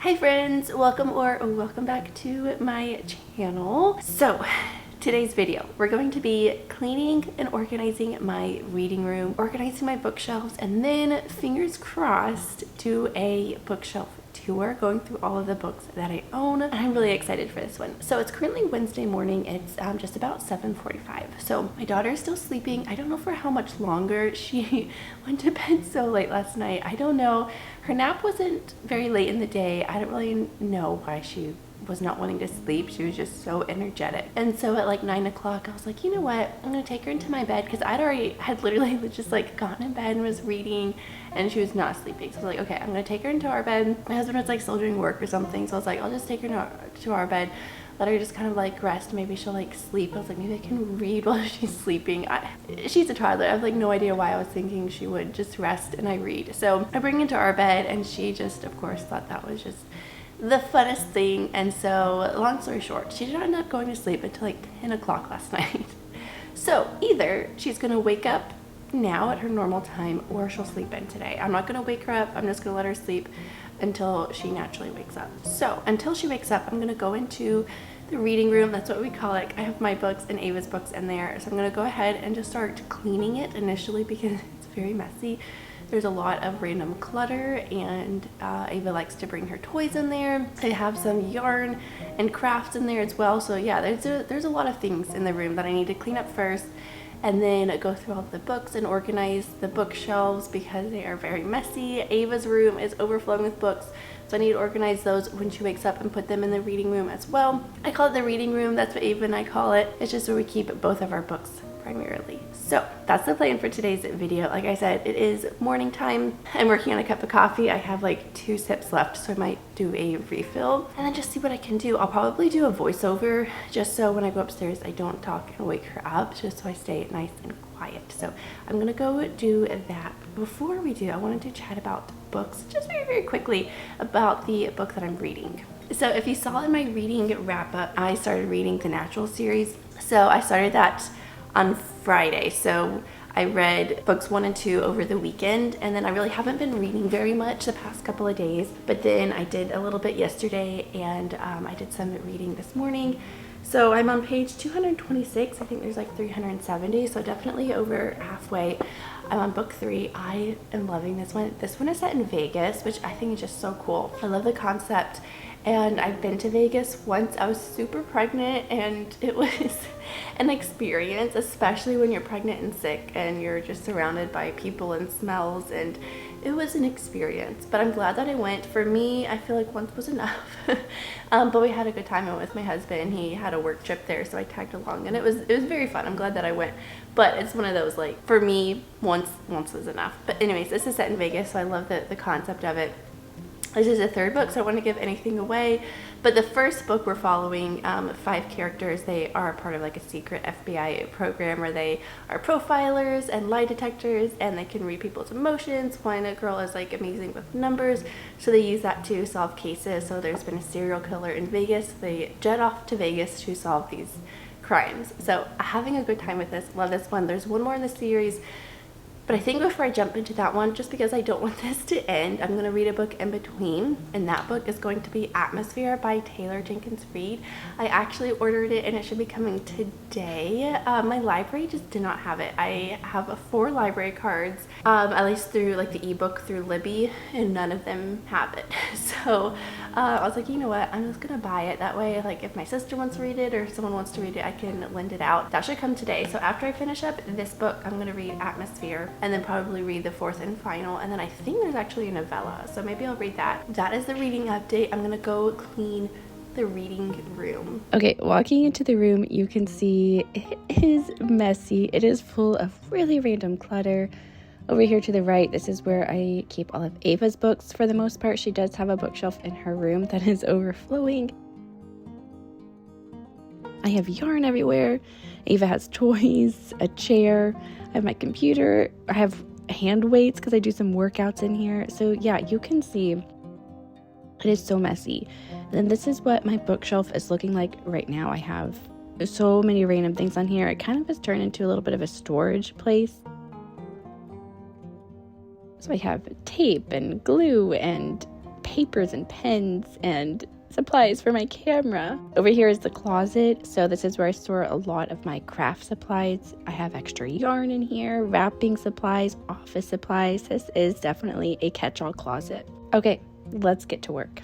Hi friends, welcome back to my channel. So today's video, we're going to be cleaning and organizing my reading room, organizing my bookshelves, and then fingers crossed do a bookshelf tour, going through all of the books that I own. And I'm really excited for this one. So it's currently Wednesday morning. It's just about 7:45. So my daughter is still sleeping. I don't know for how much longer. She went to bed so late last night. I don't know. Her nap wasn't very late in the day. I don't really know why she was not wanting to sleep. She was just so energetic. And so at like 9 o'clock, I was like, you know what? I'm gonna take her into my bed because I'd already had literally just like gotten in bed and was reading and she was not sleeping. So I was like, okay, I'm gonna take her into our bed. My husband was like still doing work or something. So I was like, I'll just take her to our bed. Let her just kind of like rest. Maybe she'll like sleep. I was like, maybe I can read while she's sleeping. She's a toddler. I have like no idea why I was thinking she would just rest and I read. So I bring her to our bed and she just, of course, thought that was just the funnest thing. And so long story short, she did not end up going to sleep until like 10 o'clock last night. So either she's gonna wake up now at her normal time or she'll sleep in today. I'm not gonna wake her up. I'm just gonna let her sleep until she naturally wakes up. So until she wakes up, I'm gonna go into the reading room. That's what we call it. I have my books and Ava's books in there. So I'm gonna go ahead and just start cleaning it initially because it's very messy. There's a lot of random clutter and Ava likes to bring her toys in there. I have some yarn and crafts in there as well. So yeah, there's a lot of things in the room that I need to clean up first and then go through all the books and organize the bookshelves because they are very messy. Ava's room is overflowing with books, so I need to organize those when she wakes up and put them in the reading room as well. I call it the reading room. That's what Ava and I call it. It's just where we keep both of our books primarily. So that's the plan for today's video. Like I said, it is morning time. I'm working on a cup of coffee. I have like 2 sips left, so I might do a refill and then just see what I can do. I'll probably do a voiceover just so when I go upstairs I don't talk and wake her up, just so I stay nice and quiet. So I'm gonna go do that. Before we do, I wanted to chat about books just very quickly about the book that I'm reading. So if you saw in my reading wrap up, I started reading the Natural series. So I started that on Friday. So I read books 1 and 2 over the weekend, and then I really haven't been reading very much the past couple of days, but then I did a little bit yesterday and I did some reading this morning. So I'm on page 226. I think there's like 370, so definitely over halfway. I'm on book 3. I am loving this one. This one is set in Vegas, which I think is just so cool. I love the concept. And I've been to Vegas once. I was super pregnant and it was an experience, especially when you're pregnant and sick and you're just surrounded by people and smells, and it was an experience. But I'm glad that I went. For me, I feel like once was enough. But we had a good time. I went with my husband. He had a work trip there, so I tagged along and it was very fun. I'm glad that I went. But it's one of those, like, for me, once was enough. But anyways, this is set in Vegas, so I love the concept of it. This is the 3rd book, so I don't want to give anything away. But the first book, we're following 5 characters. They are part of like a secret FBI program where they are profilers and lie detectors, and they can read people's emotions. One girl is like amazing with numbers, so they use that to solve cases. So there's been a serial killer in Vegas. They jet off to Vegas to solve these crimes. So having a good time with this. Love this one. There's one more in the series. But I think before I jump into that one, just because I don't want this to end, I'm going to read a book in between. And that book is going to be Atmosphere by Taylor Jenkins Reid. I actually ordered it and it should be coming today. My library just did not have it. I have 4 library cards, at least through like the ebook through Libby, and none of them have it. So I was like, you know what, I'm just going to buy it. That way, like if my sister wants to read it or someone wants to read it, I can lend it out. That should come today. So after I finish up this book, I'm going to read Atmosphere, and then probably read the 4th and final, and then I think there's actually a novella, so maybe I'll read that. That is the reading update. I'm gonna go clean the reading room. Okay, walking into the room, you can see it is messy. It is full of really random clutter. Over here to the right, this is where I keep all of Ava's books for the most part. She does have a bookshelf in her room that is overflowing. I have yarn everywhere. Ava has toys, a chair. I have my computer. I have hand weights because I do some workouts in here. So yeah, you can see it is so messy. And then this is what my bookshelf is looking like right now. I have so many random things on here. It kind of has turned into a little bit of a storage place. So I have tape and glue and papers and pens and supplies for my camera. Over here is the closet. So this is where I store a lot of my craft supplies. I have extra yarn in here, wrapping supplies, office supplies. This is definitely a catch-all closet. Okay, let's get to work.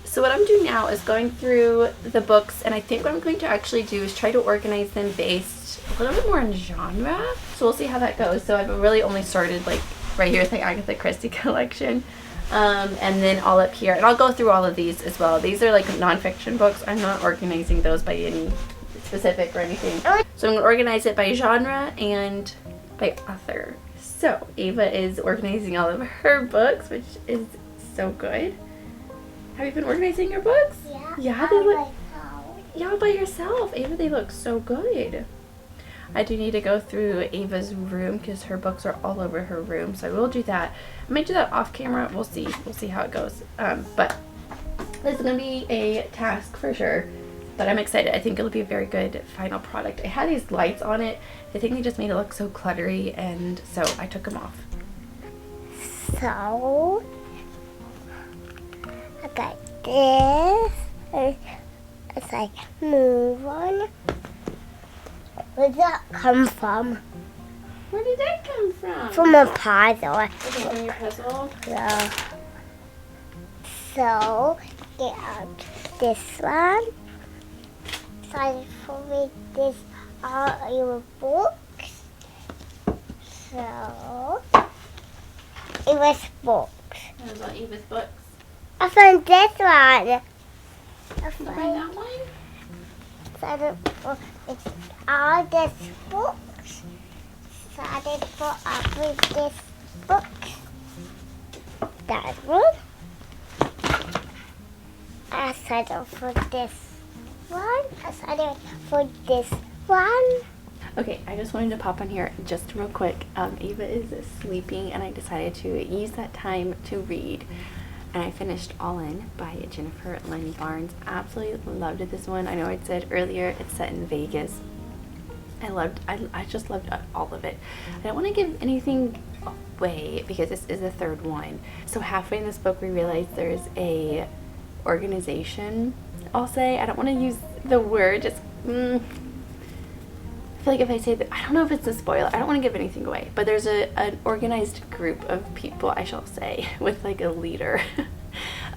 So what I'm doing now is going through the books, and I think what I'm going to actually do is try to organize them based a little bit more in genre. So we'll see how that goes. So I've really only started like right here with the Agatha Christie collection. And then all up here, and I'll go through all of these as well. These are like nonfiction books. I'm not organizing those by any specific or anything. So I'm going to organize it by genre and by author. So Ava is organizing all of her books, which is so good. Have you been organizing your books? Yeah. Yeah, they look. Yeah, by yourself. Ava, they look so good. I do need to go through Ava's room because her books are all over her room, so I will do that. I might do that off camera. We'll see. We'll see how it goes. But this is going to be a task for sure. But I'm excited. I think it'll be a very good final product. I had these lights on it. I think they just made it look so cluttery, and so I took them off. So I got this. It's like move on. Where did that come from? Where did that come from? From a puzzle. Okay, from your puzzle. Yeah. So, get out this one. So, read this all your books. So, it was books. That was all Eva's books. I found this one. I Find that one? So, it's all these books. So, I did put up with this book. That one. I decided for this one. I decided for this one. Okay, I just wanted to pop on here just real quick. Eva is sleeping and I decided to use that time to read. And I finished All In by Jennifer Lynn Barnes. Absolutely loved this one. I know I said earlier it's set in Vegas. I just loved all of it. I don't want to give anything away because this is the third one. So halfway in this book we realized there's a organization, I'll say. I don't want to use the word, just I feel like if I say that, I don't know if it's a spoiler. I don't want to give anything away, but there's an organized group of people, I shall say, with like a leader.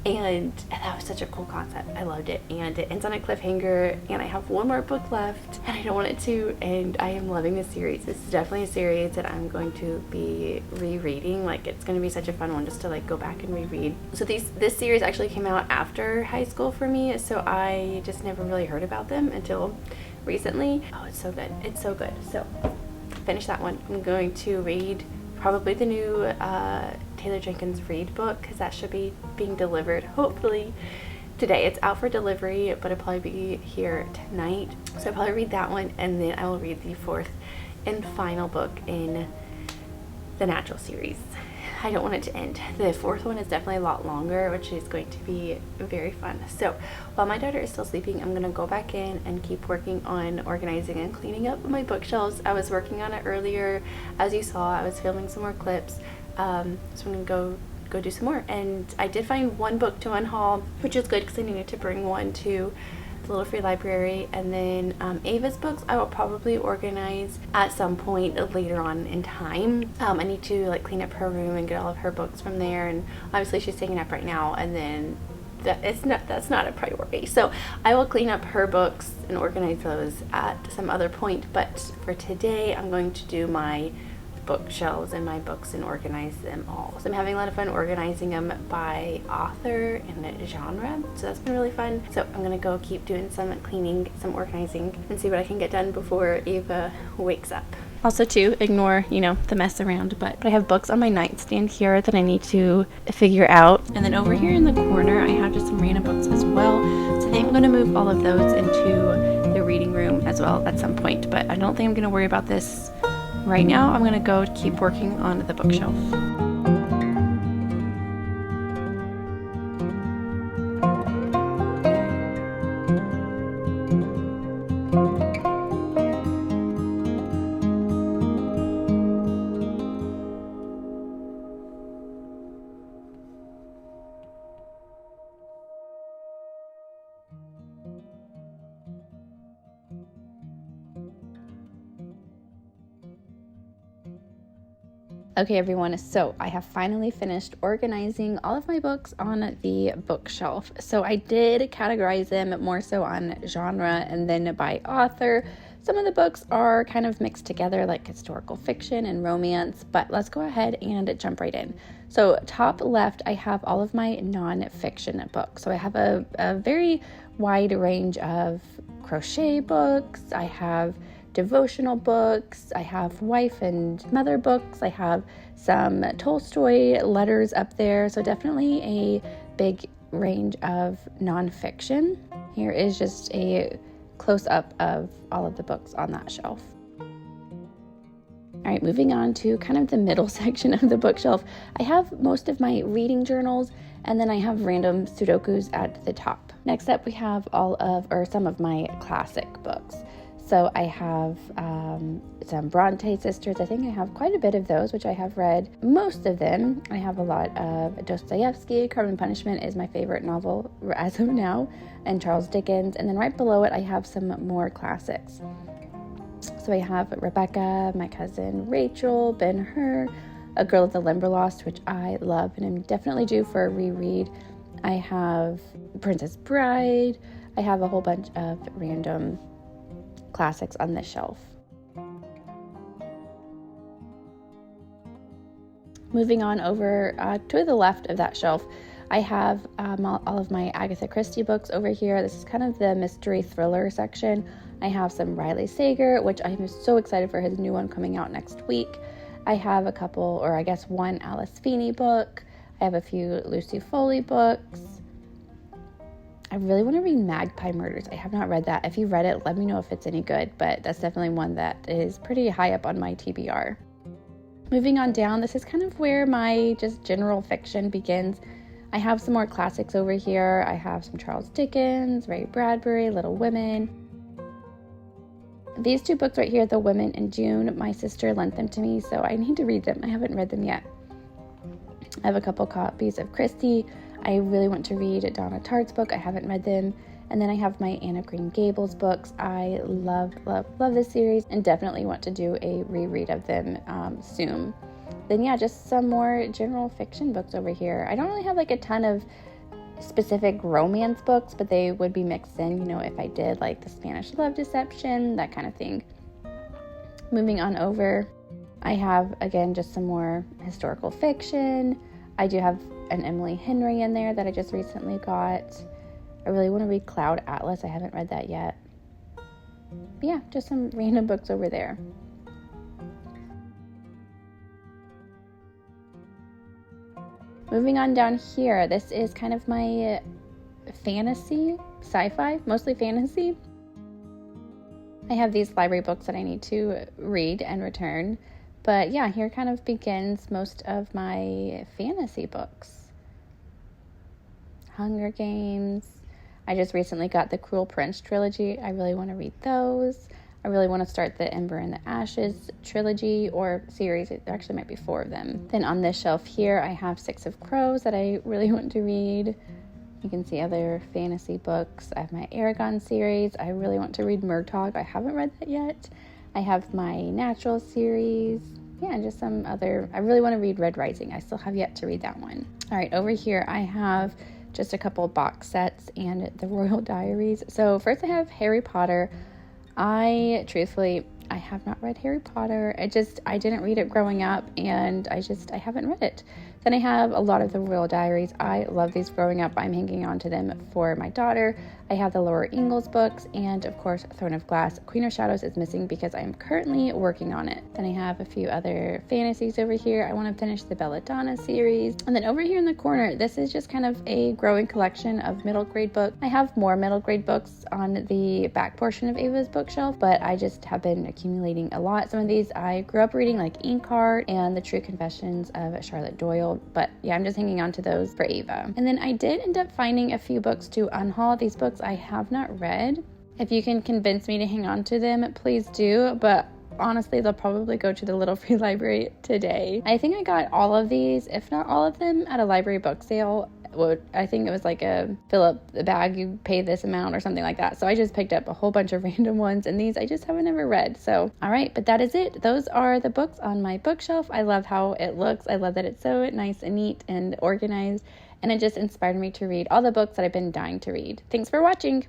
And that was such a cool concept. I loved it, and it ends on a cliffhanger, and I have one more book left and I don't want it to, and I am loving this series. This is definitely a series that I'm going to be rereading. Like, it's going to be such a fun one just to like go back and reread. So this series actually came out after high school for me, so I just never really heard about them until recently. Oh, it's so good. It's so good. So finish that one. I'm going to read probably the new Taylor Jenkins Reid book, because that should be being delivered hopefully today. It's out for delivery, but it'll probably be here tonight. So I'll probably read that one, and then I will read the fourth and final book in the Natural series. I don't want it to end. The fourth one is definitely a lot longer, which is going to be very fun. So while my daughter is still sleeping, I'm gonna go back in and keep working on organizing and cleaning up my bookshelves. I was working on it earlier. As you saw, I was filming some more clips. So I'm gonna go do some more. And I did find one book to unhaul, which is good because I needed to bring one to the Little Free Library. And then Ava's books I will probably organize at some point later on in time. I need to like clean up her room and get all of her books from there, and obviously she's taking up right now, and then that's not a priority. So I will clean up her books and organize those at some other point, but for today I'm going to do my bookshelves and my books and organize them all. So I'm having a lot of fun organizing them by author and genre, so that's been really fun. So I'm gonna go keep doing some cleaning, some organizing, and see what I can get done before Ava wakes up. Also to ignore, the mess around, but I have books on my nightstand here that I need to figure out. And then over here in the corner, I have just some random books as well. So I think I'm gonna move all of those into the reading room as well at some point, but I don't think I'm gonna worry about this right now. I'm gonna go keep working on the bookshelf. Okay everyone, so I have finally finished organizing all of my books on the bookshelf. So I did categorize them more so on genre and then by author. Some of the books are kind of mixed together, like historical fiction and romance, but let's go ahead and jump right in. So top left, I have all of my non-fiction books. So I have a very wide range of crochet books. I have devotional books, I have wife and mother books, I have some Tolstoy letters up there, so definitely a big range of nonfiction. Here is just a close-up of all of the books on that shelf. All right, moving on to kind of the middle section of the bookshelf, I have most of my reading journals, and then I have random Sudokus at the top. Next up, we have some of my classic books. So I have some Bronte sisters. I think I have quite a bit of those, which I have read most of them. I have a lot of Dostoevsky. Crime and Punishment is my favorite novel as of now, and Charles Dickens. And then right below it, I have some more classics. So I have Rebecca, my cousin Rachel, Ben-Hur, A Girl of the Limberlost, which I love and I'm definitely due for a reread. I have Princess Bride. I have a whole bunch of random classics on this shelf. Moving on over to the left of that shelf, I have all of my Agatha Christie books over here. This is kind of the mystery thriller section. I have some Riley Sager, which I'm so excited for his new one coming out next week. I have a couple, or I guess one Alice Feeney book. I have a few Lucy Foley books. I really want to read Magpie Murders. I have not read that. If you've read it, let me know if it's any good, but that's definitely one that is pretty high up on my TBR. Moving on down, this is kind of where my just general fiction begins. I have some more classics over here. I have some Charles Dickens, Ray Bradbury, Little Women. These two books right here, The Women in June, my sister lent them to me, so I need to read them. I haven't read them yet. I have a couple copies of Christie. I really want to read Donna Tartt's book. I haven't read them. And then I have my Anne of Green Gables books. I love this series and definitely want to do a reread of them soon. Then yeah, just some more general fiction books over here. I don't really have like a ton of specific romance books, but they would be mixed in, you know, if I did like The Spanish Love Deception, that kind of thing. Moving on over, I have again just some more historical fiction. I do have an Emily Henry in there that I just recently got. I really want to read Cloud Atlas. I haven't read that yet. But yeah, just some random books over there. Moving on down here, this is kind of my fantasy, sci-fi, mostly fantasy. I have these library books that I need to read and return. But yeah, here kind of begins most of my fantasy books. Hunger Games. I just recently got the Cruel Prince trilogy. I really want to read those. I really want to start the Ember and the Ashes trilogy or series. It actually might be 4 of them. Then on this shelf here, I have Six of Crows that I really want to read. You can see other fantasy books. I have my Aragon series. I really want to read Murtagh. I haven't read that yet. I have my Natural series. Yeah, and just some other. I really want to read Red Rising. I still have yet to read that one. All right, over here I have just a couple box sets and the Royal Diaries. So first I have Harry Potter. I have not read Harry Potter. I didn't read it growing up and I haven't read it. Then I have a lot of the Royal Diaries. I love these growing up. I'm hanging on to them for my daughter. I have the Laura Ingalls books and of course Throne of Glass. Queen of Shadows is missing because I'm currently working on it. Then I have a few other fantasies over here. I want to finish the Belladonna series. And then over here in the corner, this is just kind of a growing collection of middle grade books. I have more middle grade books on the back portion of Ava's bookshelf, but I just have been accumulating a lot. Some of these I grew up reading, like Inkheart and The True Confessions of Charlotte Doyle. But yeah, I'm just hanging on to those for Ava. And then I did end up finding a few books to unhaul. These books I have not read. If you can convince me to hang on to them, please do. But honestly, they'll probably go to the Little Free Library today. I think I got all of these, if not all of them, at a library book sale. I think it was like a fill up the bag, you pay this amount or something like that. So I just picked up a whole bunch of random ones and these I just haven't ever read. So all right, but that is it. Those are the books on my bookshelf. I love how it looks. I love that it's so nice and neat and organized, and it just inspired me to read all the books that I've been dying to read. Thanks for watching.